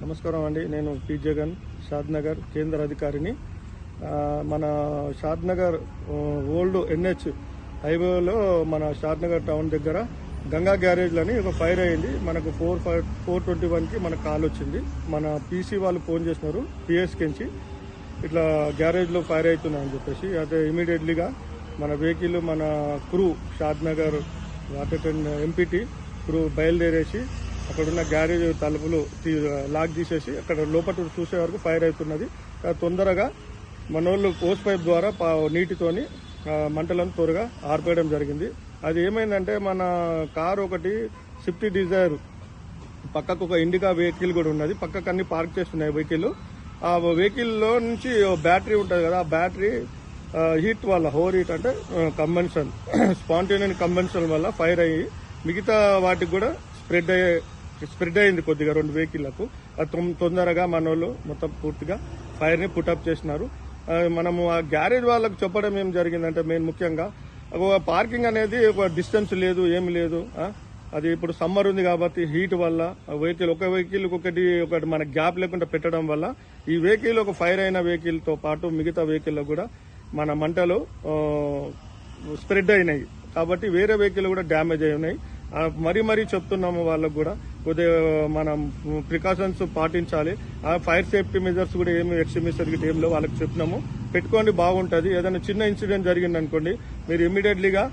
నమస్కారం అండి. నేను పి జగన్, షాద్నగర్ కేంద్ర అధికారిని. మన షాద్నగర్ ఓల్డ్ ఎన్హెచ్ హైవేలో మన షాద్నగర్ టౌన్ దగ్గర గంగా గ్యారేజ్లని ఒక ఫైర్ అయింది. మనకు 421కి మనకు కాల్ వచ్చింది. మన పీసీ వాళ్ళు ఫోన్ చేసినారు పిఎస్కించి, ఇట్లా గ్యారేజ్లో ఫైర్ అవుతున్నాయని చెప్పేసి. అదే ఇమీడియట్లీగా మన వెహికల్ మన క్రూ షాద్నగర్ ఎంపీటీ క్రూ బయలుదేరేసి అక్కడున్న గ్యారేజ్ తలుపులు లాక్ తీసేసి అక్కడ లోపల చూసే వరకు ఫైర్ అవుతున్నది. తొందరగా మనోళ్ళు హోస్ పైప్ ద్వారా నీటితోని మంటలను త్వరగా ఆర్పేయడం జరిగింది. అది ఏమైందంటే మన కారు ఒకటి స్విఫ్ట్ డిజైర్ పక్కకు ఒక ఇండికా వెహికల్ కూడా ఉన్నది. పక్కకు అన్ని పార్క్ చేస్తున్నాయి వెహికల్. ఆ వెహికల్లో నుంచి బ్యాటరీ ఉంటుంది కదా, ఆ బ్యాటరీ హీట్ వల్ల ఓవర్ హీట్ అంటే కంబెన్షన్ స్పాంటేనియస్ కంబెన్షన్ వల్ల ఫైర్ అయ్యి మిగతా వాటికి కూడా స్ప్రెడ్ అయింది కొద్దిగా 2 వెహికల్లకు. తొందరగా మన వాళ్ళు మొత్తం పూర్తిగా ఫైర్ ని పుటప్ చేసినారు. మనము ఆ గ్యారేజ్ వాళ్ళకు చెప్పడం ఏం జరిగిందంటే మెయిన్ ముఖ్యంగా పార్కింగ్ అనేది ఒక డిస్టెన్స్ లేదు, ఏమి లేదు. అది ఇప్పుడు సమ్మర్ ఉంది కాబట్టి హీట్ వల్ల ఒక వెహికల్ ఒకటి మన గ్యాప్ లేకుండా పెట్టడం వల్ల ఈ వెహికల్ ఒక ఫైర్ అయిన వెహికల్ తో పాటు మిగతా వెహికల్లో కూడా మన మంటలు స్ప్రెడ్ అయినాయి. కాబట్టి వేరే వెహికల్ కూడా డ్యామేజ్ అయి ఉన్నాయి. మరీ చెప్తున్నాము వాళ్ళకు కూడా కొద్దిగా మనం ప్రికాషన్స్ పాటించాలి. ఆ ఫైర్ సేఫ్టీ మెజర్స్ కూడా ఏమి ఎక్స్ట్రీమిస్టర్ ఏమిలో వాళ్ళకి చెప్పినాము, పెట్టుకోండి బాగుంటుంది. ఏదైనా చిన్న ఇన్సిడెంట్ జరిగింది అనుకోండి, మీరు ఇమీడియట్లీగా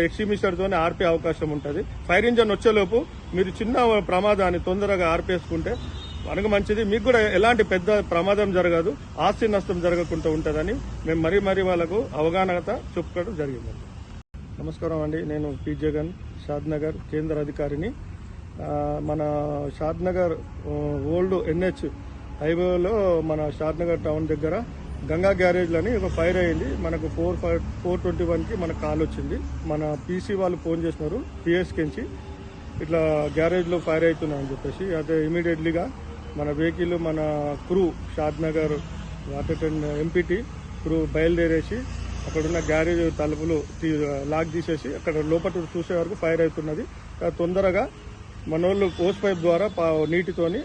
ఎక్స్ట్రీమిస్టర్ తోనే ఆర్పే అవకాశం ఉంటుంది. ఫైర్ ఇంజన్ వచ్చేలోపు మీరు చిన్న ప్రమాదాన్ని తొందరగా ఆర్పేసుకుంటే మనకు మంచిది. మీకు కూడా ఎలాంటి పెద్ద ప్రమాదం జరగదు, ఆస్తి నష్టం జరగకుండా ఉంటుందని మేము మరీ వాళ్ళకు అవగాహన చెప్పుకోవడం జరిగింది. నమస్కారం అండి. నేను పి జగన్, షాద్నగర్ కేంద్ర అధికారిని. మన షాద్నగర్ ఓల్డ్ ఎన్హెచ్ హైవేలో మన షాద్నగర్ టౌన్ దగ్గర గంగా గ్యారేజ్లని ఒక ఫైర్ అయింది. మనకు 421కి మనకు కాల్ వచ్చింది. మన పీసీ వాళ్ళు ఫోన్ చేసినారు పిఎస్కించి, ఇట్లా గ్యారేజ్లో ఫైర్ అవుతున్నాయని చెప్పేసి. అదే ఇమీడియట్లీగా మన వెహికల్ మన క్రూ షాద్నగర్ ఎంపీటీ క్రూ బయలుదేరేసి అక్కడున్న గ్యారేజ్ తలుపులు లాక్ తీసేసి అక్కడ లోపల చూసే వరకు ఫైర్ అవుతున్నది. తొందరగా మనోళ్ళు హోస్ పైప్ ద్వారా నీటితోని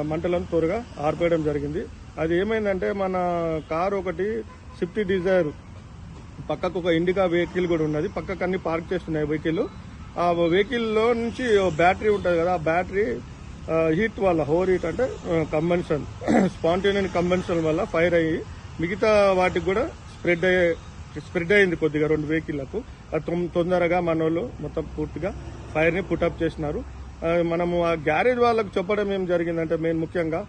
మంటలను త్వరగా ఆర్పేయడం జరిగింది. అది ఏమైందంటే మన కారు ఒకటి స్విఫ్ట్ డిజైర్ పక్కకు ఒక ఇండికా వెహికల్ కూడా ఉన్నది. పక్కకు అన్ని పార్క్ చేస్తున్నాయి వెహికల్. ఆ వెహికల్లో నుంచి బ్యాటరీ ఉంటుంది కదా, ఆ బ్యాటరీ హీట్ వల్ల ఓవర్ హీట్ అంటే కంబెన్షన్ స్పాంటేనియస్ కంబెన్షన్ వల్ల ఫైర్ అయ్యి మిగతా వాటికి కూడా స్ప్రెడ్ అయింది కొద్దిగా 2 వెహికల్లకు. తొందరగా మన వాళ్ళు మొత్తం పూర్తిగా ఫైర్ ని పుటప్ చేసినారు. మనము ఆ గ్యారేజ్ వాళ్ళకు చెప్పడం ఏం జరిగిందంటే మెయిన్ ముఖ్యంగా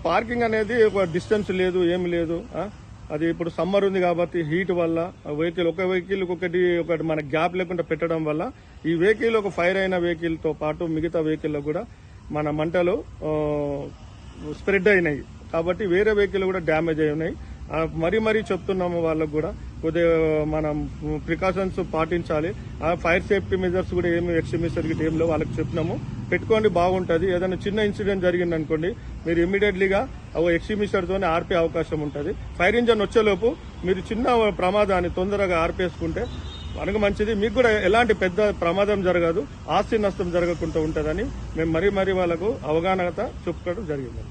పార్కింగ్ అనేది ఒక డిస్టెన్స్ లేదు, ఏమి లేదు. అది ఇప్పుడు సమ్మర్ ఉంది కాబట్టి హీట్ వల్ల ఒక వెహికల్ ఒకటి మన గ్యాప్ లేకుండా పెట్టడం వల్ల ఈ వెహికల్ ఒక ఫైర్ అయిన వెహికల్ తో పాటు మిగతా వెహికల్లో కూడా మన మంటలు స్ప్రెడ్ అయినాయి. కాబట్టి వేరే వెహికల్ కూడా డ్యామేజ్ అయి ఉన్నాయి. మరీ చెప్తున్నాము వాళ్ళకు కూడా కొద్దిగా మనం ప్రికాషన్స్ పాటించాలి. ఆ ఫైర్ సేఫ్టీ మెజర్స్ కూడా ఏమి ఎక్స్ట్రీమిస్టర్ ఏమిలో వాళ్ళకి చెప్పినాము, పెట్టుకోండి బాగుంటుంది. ఏదైనా చిన్న ఇన్సిడెంట్ జరిగింది అనుకోండి, మీరు ఇమీడియట్లీగా ఎక్స్ట్రీమిస్టర్ తోనే ఆర్పే అవకాశం ఉంటుంది. ఫైర్ ఇంజన్ వచ్చేలోపు మీరు చిన్న ప్రమాదాన్ని తొందరగా ఆర్పేసుకుంటే మనకు మంచిది. మీకు కూడా ఎలాంటి పెద్ద ప్రమాదం జరగదు, ఆస్తి నష్టం జరగకుండా ఉంటుందని మేము మరీ వాళ్ళకు అవగాహన చెప్పుకోవడం జరిగింది.